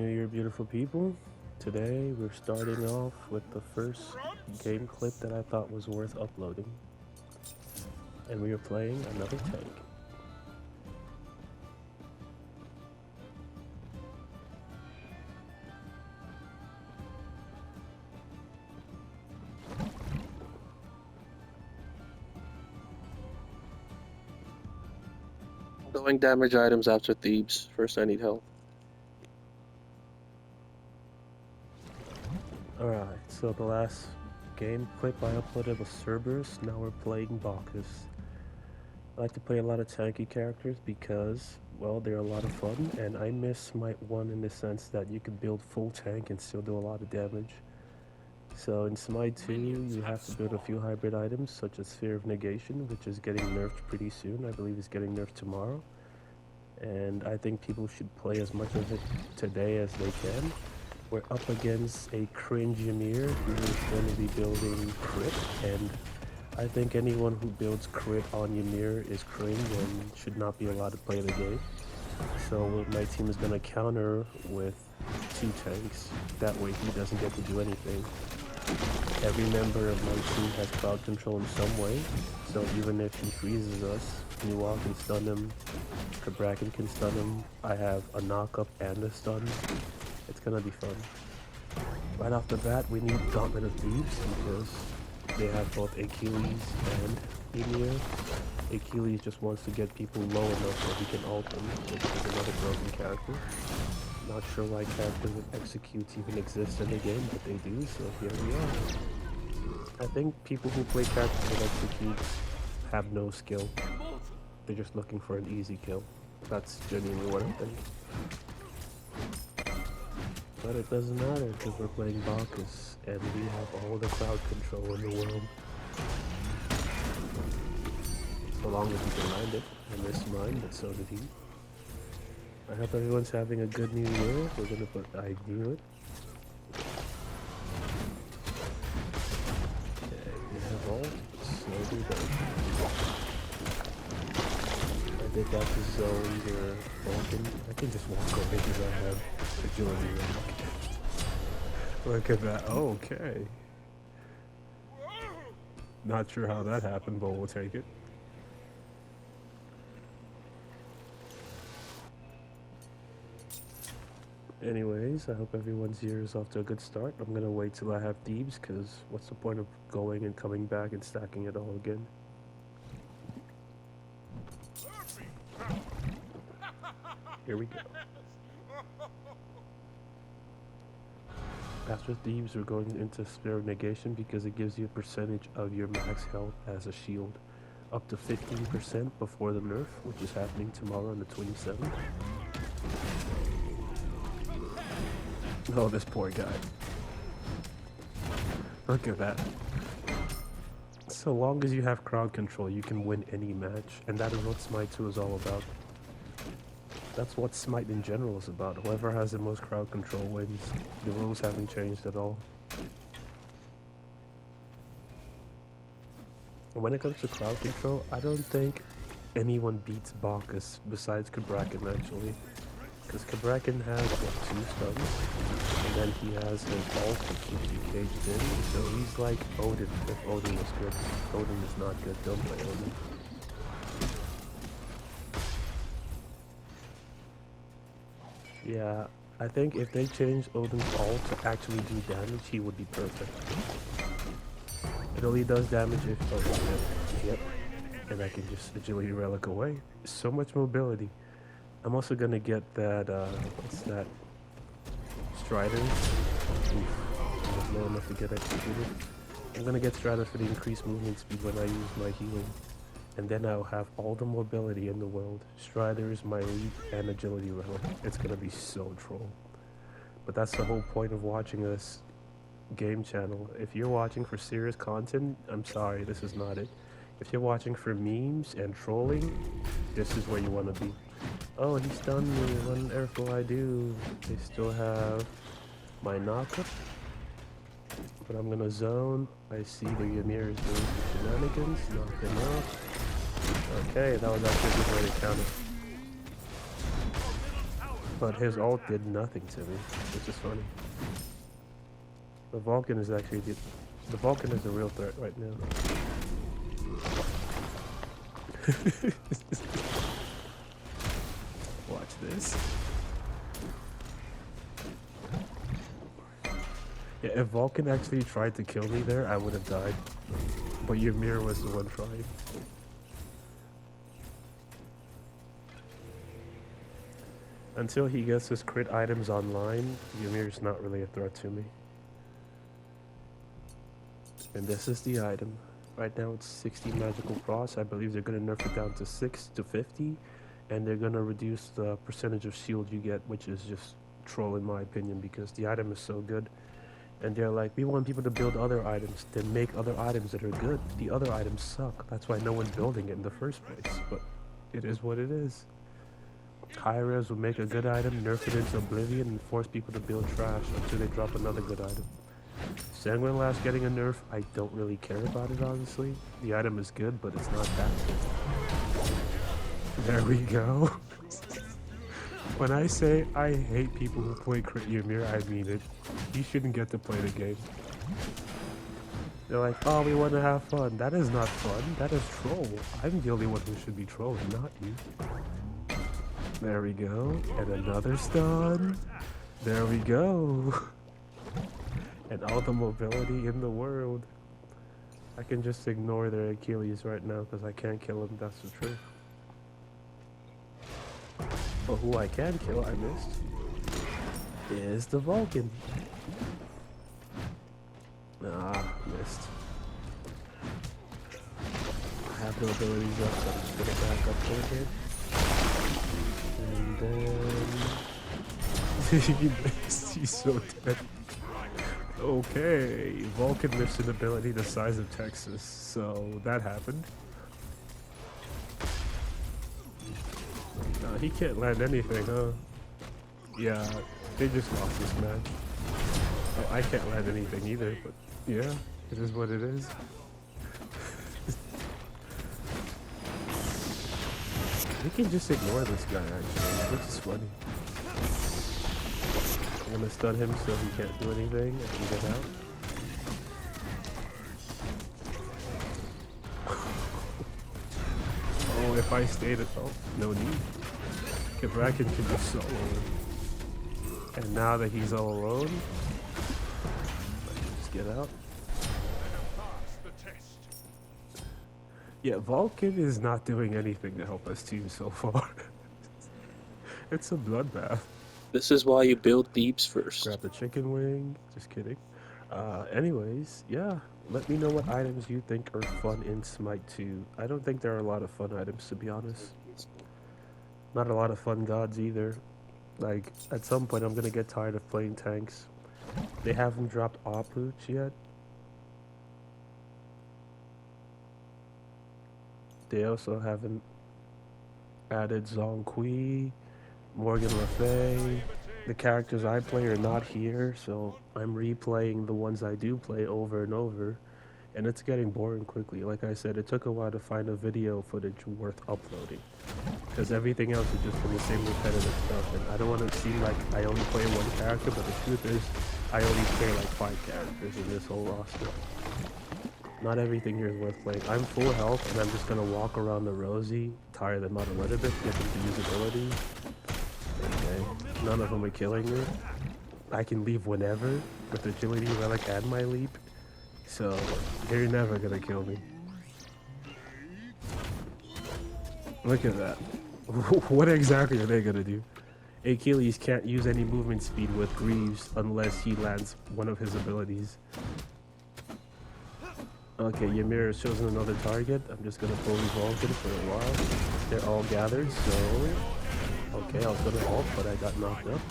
New Year, beautiful people. Today we're starting off with the first game clip that I thought was worth uploading. And we are playing another tank. Going damage items after Thebes. First I need health. Alright, so the last game clip I uploaded was Cerberus, now we're playing Bacchus. I like to play a lot of tanky characters because, well, they're a lot of fun, and I miss Smite 1 in the sense that you can build full tank and still do a lot of damage. So in Smite 2, you have to build a few hybrid items, such as Sphere of Negation, which is getting nerfed pretty soon. I believe it's getting nerfed tomorrow. And I think people should play as much of it today as they can. We're up against a cringe Ymir who is going to be building crit, and I think anyone who builds crit on Ymir is cringe and should not be allowed to play the game. So my team is going to counter with 2 tanks. That way he doesn't get to do anything. Every member of my team has crowd control in some way, so even if he freezes us, Nuwa can stun him, Cabrakan can stun him, I have a knockup and a stun. It's gonna be fun. Right off the bat, we need Gauntlet of Thebes because they have both Achilles and Ymir. Achilles just wants to get people low enough so he can ult them, which is another broken character. Not sure why characters with executes even exist in the game, but they do, so here we are. I think people who play characters with executes have no skill. They're just looking for an easy kill. That's genuinely what I think. But it doesn't matter because we're playing Bacchus and we have all the crowd control in the world. So long as you can mind it. I missed mine, but so did he. I hope everyone's having a good new year. We're gonna put I knew it. Okay, we have all slowly done. I think that's a zone or Vulcan. I can just walk away because I have agility rank. Look at that. Okay. Not sure how that happened, but we'll take it. Anyways, I hope everyone's year is off to a good start. I'm gonna wait till I have Thebes, because what's the point of going and coming back and stacking it all again? Here we go. After Thebes, we're going into Sphere of Negation because it gives you a percentage of your max health as a shield. Up to 15% before the nerf, which is happening tomorrow on the 27th. Oh, this poor guy. Look at that. So long as you have crowd control, you can win any match, and that is what Smite 2 is all about. That's what Smite in general is about. Whoever has the most crowd control wins. The rules haven't changed at all. And when it comes to crowd control, I don't think anyone beats Bacchus besides Cabrakan actually. Because Cabrakan has, what, 2 stuns? And then he has his ult that keeps you caged in. So he's like Odin, if Odin was good. Odin is not good, don't play Odin. Yeah, I think if they change Odin's ult to actually do damage, he would be perfect. It only does damage if... Oh, yep. And I can just agility relic away. So much mobility. I'm also gonna get that, what's that? Strider. Oof, I was low enough to get executed. I'm gonna get Strider for the increased movement speed when I use my healing. And then I'll have all the mobility in the world. Strider is my lead and agility relic. It's gonna be so troll. But that's the whole point of watching this game channel. If you're watching for serious content, I'm sorry, this is not it. If you're watching for memes and trolling, this is where you want to be. Oh, he stunned me. What on earth will I do? They still have my knockup. But I'm gonna zone. I see the Ymir is doing some shenanigans. Knock him out. Okay, that was actually a good way to counter. but his ult did nothing to me, which is funny. The Vulcan is actually the Vulcan is a real threat right now. Watch this. Yeah, if Vulcan actually tried to kill me there, I would have died. But Ymir was the one trying. Until he gets his crit items online, Ymir's not really a threat to me. And this is the item. Right now it's 60 magical frost. I believe they're gonna nerf it down to 6 to 50. And they're gonna reduce the percentage of shield you get, which is just troll in my opinion, because the item is so good. And they're like, we want people to build other items, then make other items that are good. The other items suck. That's why no one's building it in the first place. But it is what it is. High res will make a good item, nerf it into oblivion, and force people to build trash until they drop another good item. Sanguine Lash getting a nerf, I don't really care about it honestly. The item is good, but it's not that good. There we go. When I say I hate people who play Crit Ymir, I mean it. You shouldn't get to play the game. They're like, oh, we want to have fun. That is not fun. That is troll. I'm the only one who should be trolling, not you. There we go. And another stun. There we go. And all the mobility in the world. I can just ignore their Achilles right now because I can't kill him. That's the truth. But who I can kill, I missed, is the Vulcan. Ah, missed. I have no abilities up, so I'm just gonna back up for it. And then... he missed, he's so dead. Okay, Vulcan missed an ability the size of Texas, so that happened. He can't land anything, huh? Yeah, they just lost this match. Oh, I can't land anything either, but yeah, it is what it is. We can just ignore this guy actually, which is funny. I'm gonna stun him so he can't do anything. I can get out. Oh, if I stayed at oh, no need. Bracken can just solo him. And now that he's all alone, just get out. Yeah, Vulcan is not doing anything to help us team so far. It's a bloodbath. This is why you build deeps first. Grab the chicken wing. Just kidding. Anyways, yeah. Let me know what items you think are fun in Smite 2. I don't think there are a lot of fun items, to be honest. Not a lot of fun gods either. Like, at some point I'm gonna get tired of playing tanks. They haven't dropped Apuch yet. They also haven't added Zhongqi, Morgan Le Fay. The characters I play are not here, so I'm replaying the ones I do play over and over. And it's getting boring quickly. Like I said, it took a while to find a video footage worth uploading. Because everything else is just the same repetitive stuff. And I don't want to seem like I only play one character, but the truth is, I only play like 5 characters in this whole roster. Not everything here is worth playing. I'm full health, and I'm just going to walk around the Rosie, tire them out a little bit, get them to use abilities. Okay, none of them are killing me. I can leave whenever, with agility, relic, and my leap. So, they're never gonna kill me. Look at that. What exactly are they gonna do? Achilles can't use any movement speed with Greaves unless he lands one of his abilities. Okay, Ymir has chosen another target. I'm just gonna fully Vulcan for a while. They're all gathered, so... Okay, I was gonna ult, but I got knocked up.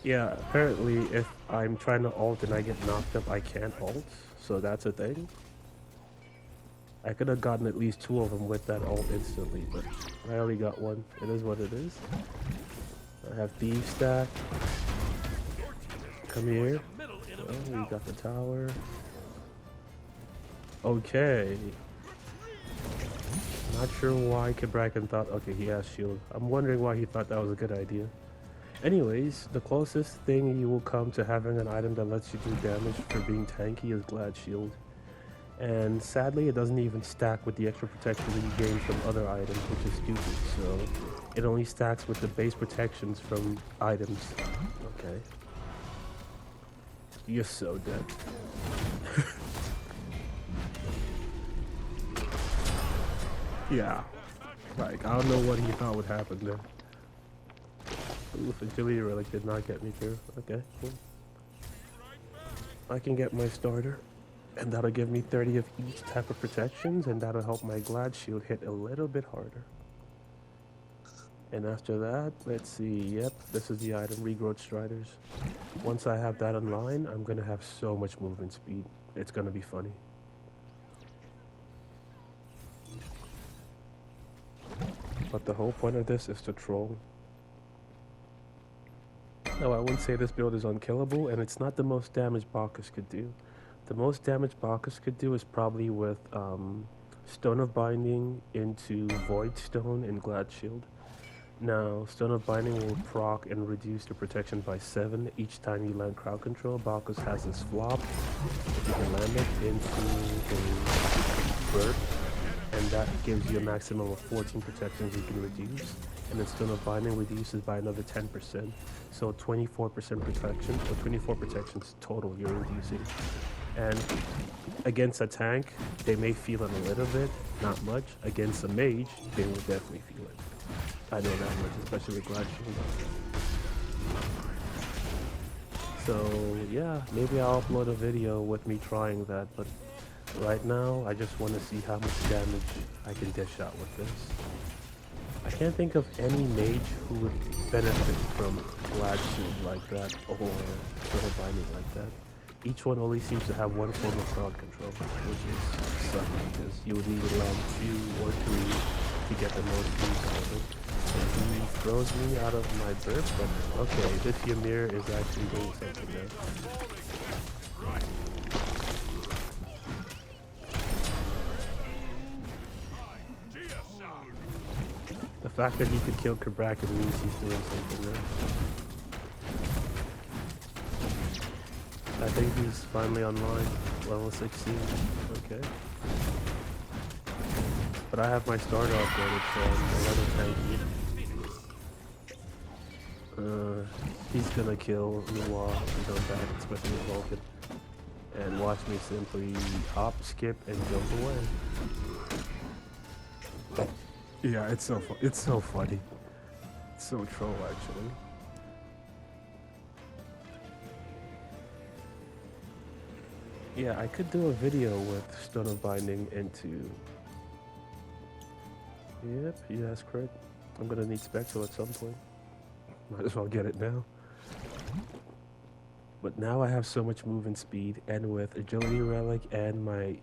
Yeah, apparently if I'm trying to ult and I get knocked up, I can't ult, so that's a thing. I could have gotten at least 2 of them with that ult instantly, but I only got 1. It is what it is. I have Thief Stack. Come here. Well, we got the tower. Okay. Not sure why Kibraken thought, okay, he has shield. I'm wondering why he thought that was a good idea. Anyways, the closest thing you will come to having an item that lets you do damage for being tanky is Glad Shield. And sadly, it doesn't even stack with the extra protection that you gain from other items, which is stupid. So it only stacks with the base protections from items. Okay. You're so dead. Yeah. Like, I don't know what he thought would happen there. Oof, agility relic did not get me through. Okay, cool. I can get my starter, and that'll give me 30 of each type of protections, and that'll help my Glad Shield hit a little bit harder. And after that, let's see, yep, this is the item, Regrowth Striders. Once I have that online, I'm gonna have so much movement speed. It's gonna be funny. But the whole point of this is to troll. No, I wouldn't say this build is unkillable, and it's not the most damage Bacchus could do. The most damage Bacchus could do is probably with Stone of Binding into Void Stone and Glad Shield. Now, Stone of Binding will proc and reduce the protection by 7 each time you land crowd control. Bacchus has this flop, if you can land it, into a bird, and that gives you a maximum of 14 protections you can reduce. And then Stone of Binding reduces by another 10%. So 24% protection, or 24 protections total you're reducing. And against a tank, they may feel it a little bit, not much. Against a mage, they will definitely feel it. I know that much, especially with Glad Shield. So yeah, maybe I'll upload a video with me trying that, but right now I just want to see how much damage I can dish out with this. I can't think of any mage who would benefit from Glad Shield like that, or Stone of Binding like that. Each one only seems to have one form of crowd control, which is sucky, because you would need around 2 or 3 to get the most use out of it. And he throws me out of my burp, but okay, this Ymir is actually doing something there. The fact that he could kill Krabraken means he's doing something there. I think he's finally online, level 16. Okay. But I have my starter upgraded, so I'm 11 tanky. He's gonna kill Noir and go back, especially with Vulcan. And watch me simply hop, skip, and jump away. Yeah, it's so it's so funny. It's so troll, actually. Yeah, I could do a video with Stone of Binding into... Yep, he has crit. I'm gonna need Spectral at some point. Might as well get it now. But now I have so much movement speed, and with Agility Relic and my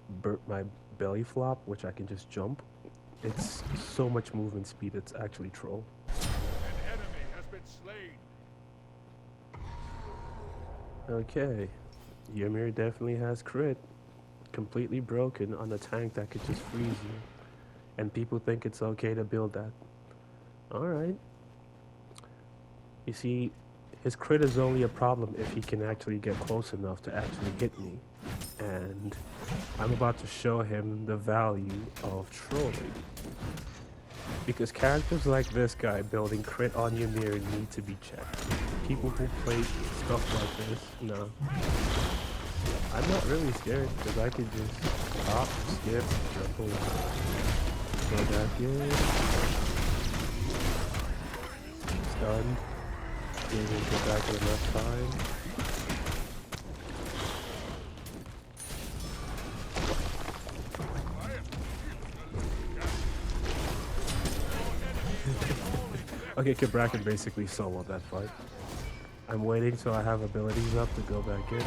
belly flop, which I can just jump, it's so much movement speed, it's actually troll. An enemy has been slain. Okay, Ymir definitely has crit. Completely broken on a tank that could just freeze you. And people think it's okay to build that. Alright. You see, his crit is only a problem if he can actually get close enough to actually hit me. And I'm about to show him the value of trolling. Because characters like this guy building crit on Ymir need to be checked. People who play stuff like this, no. I'm not really scared because I could just hop, skip, jump away. Go back in. Stunned. Didn't get back in enough time. Okay, Krabraken basically soloed that fight. I'm waiting till I have abilities up to go back in.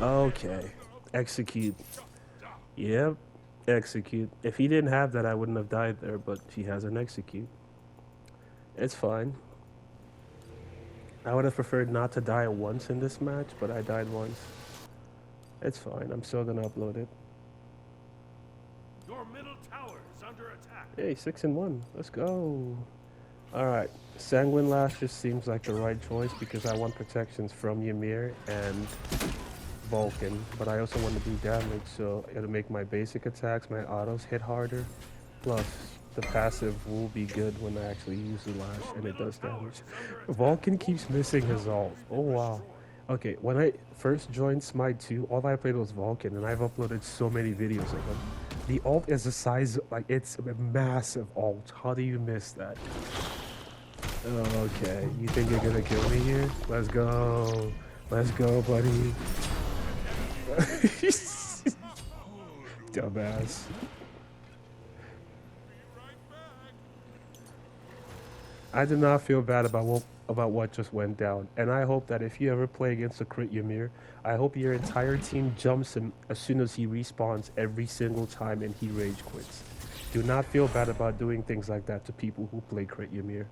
Okay. Execute. Yep. Execute. If he didn't have that, I wouldn't have died there, but he has an execute. It's fine. I would have preferred not to die once in this match, but I died once. It's fine. I'm still gonna upload it. Your middle tower is under attack. Hey, 6-1. Let's go. Alright. Sanguine Lash just seems like the right choice because I want protections from Ymir and Vulcan, but I also want to do damage, so it'll make my basic attacks, my autos hit harder. Plus, the passive will be good when I actually use the Lash, and it does damage. Vulcan keeps missing his ult. Oh wow. Okay, when I first joined Smite 2, all I played was Vulcan, and I've uploaded so many videos of him. The ult is the size, like, it's a massive ult. How do you miss that? Okay, you think you're gonna kill me here? Let's go. Let's go, buddy. Dumbass. I did not feel bad about what just went down, and I hope that if you ever play against a crit Ymir, I hope your entire team jumps him as soon as he respawns every single time and he rage quits. Do not feel bad about doing things like that to people who play crit Ymir.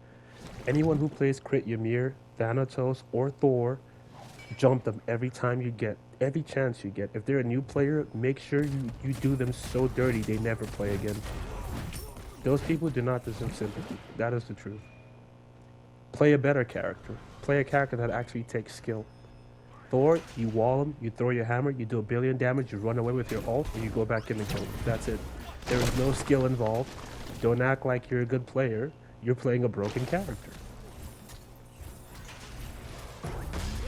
Anyone who plays crit Ymir, Thanatos, or Thor, jump them every time you get, every chance you get. If they're a new player, make sure you do them so dirty they never play again. Those people do not deserve sympathy. That is the truth. Play a better character. Play a character that actually takes skill. Thor, you wall him, you throw your hammer, you do 1 billion damage, you run away with your ult, and you go back in and kill him. That's it. There is no skill involved. Don't act like you're a good player. You're playing a broken character.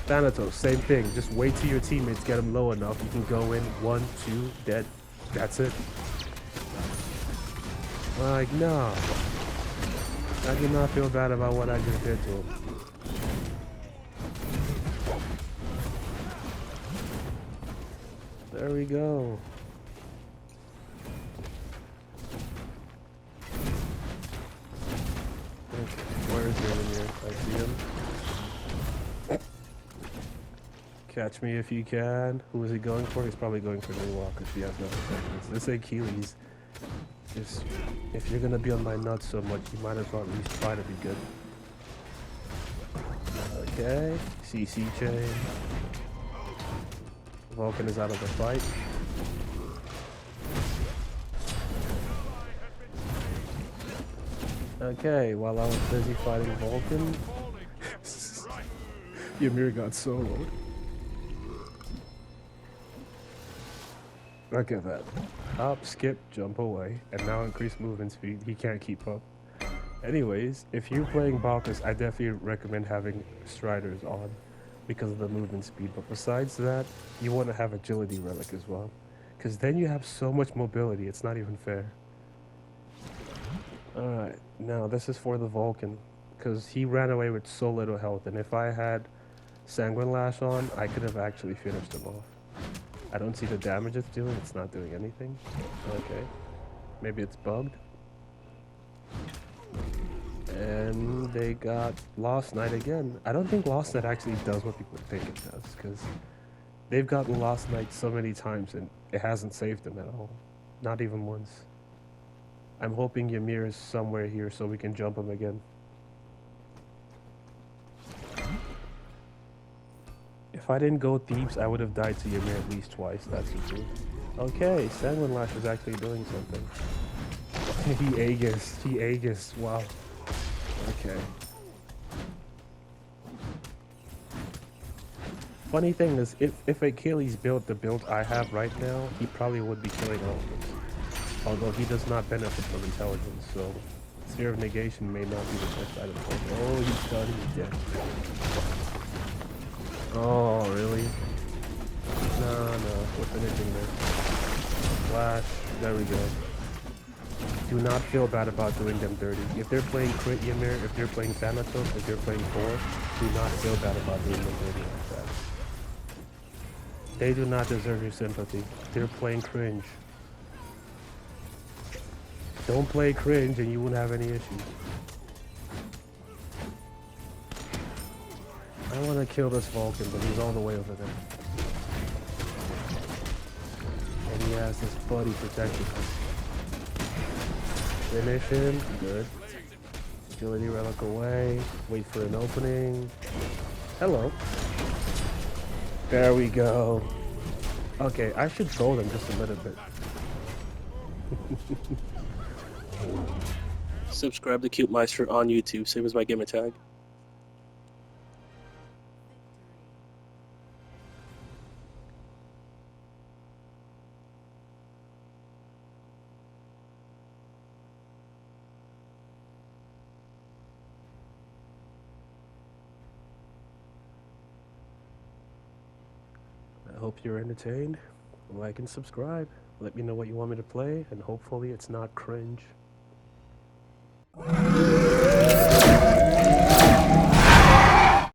Thanatos, same thing. Just wait till your teammates get him low enough. You can go in, 1, 2, dead. That's it. Like, no. I do not feel bad about what I just did to him. There we go. Okay, where is he in here? I see him. Catch me if you can. Who is he going for? He's probably going for New Walker if he has no protections. This Achilles. Just, if you're gonna be on my nuts so much, you might as well at least try to be good. Okay, CC chain. Vulcan is out of the fight. Okay, while I was busy fighting Vulcan, Ymir got soloed. Look at that. Up, skip, jump away, and now increase movement speed. He can't keep up. Anyways, if you're playing Bacchus, I definitely recommend having Striders on because of the movement speed. But besides that, you want to have Agility Relic as well. Because then you have so much mobility, it's not even fair. Alright, now this is for the Vulcan. Because he ran away with so little health, and if I had Sanguine Lash on, I could have actually finished him off. I don't see the damage it's doing. It's not doing anything. Okay. Maybe it's bugged. And they got Lost Knight again. I don't think Lost Knight actually does what people think it does, because they've gotten Lost Knight so many times and it hasn't saved them at all. Not even once. I'm hoping Ymir is somewhere here so we can jump him again. If I didn't go Thebes, I would have died to Ymir at least twice, that's the truth. Okay, Sanguine Lash is actually doing something. He Aegis, wow. Okay. Funny thing is, if Achilles built the build I have right now, he probably would be killing elephants. Although he does not benefit from intelligence, so Sphere of Negation may not be the best item for him. Oh, he's done, he's dead. Oh, really? No, we're finishing this. Flash, there we go. Do not feel bad about doing them dirty. If they're playing Crit Ymir, if they're playing Thanatos, if they're playing Thor, do not feel bad about doing them dirty like that. They do not deserve your sympathy. They're playing cringe. Don't play cringe and you won't have any issues. I want to kill this Vulcan, but he's all the way over there. And he has his buddy protecting him. Finish him. Good. Agility Relic away. Wait for an opening. Hello. There we go. Okay, I should troll them just a little bit. Subscribe to Cutemeister on YouTube, same as my gamer tag. I hope you're entertained. Like and subscribe. Let me know what you want me to play, and hopefully it's not cringe.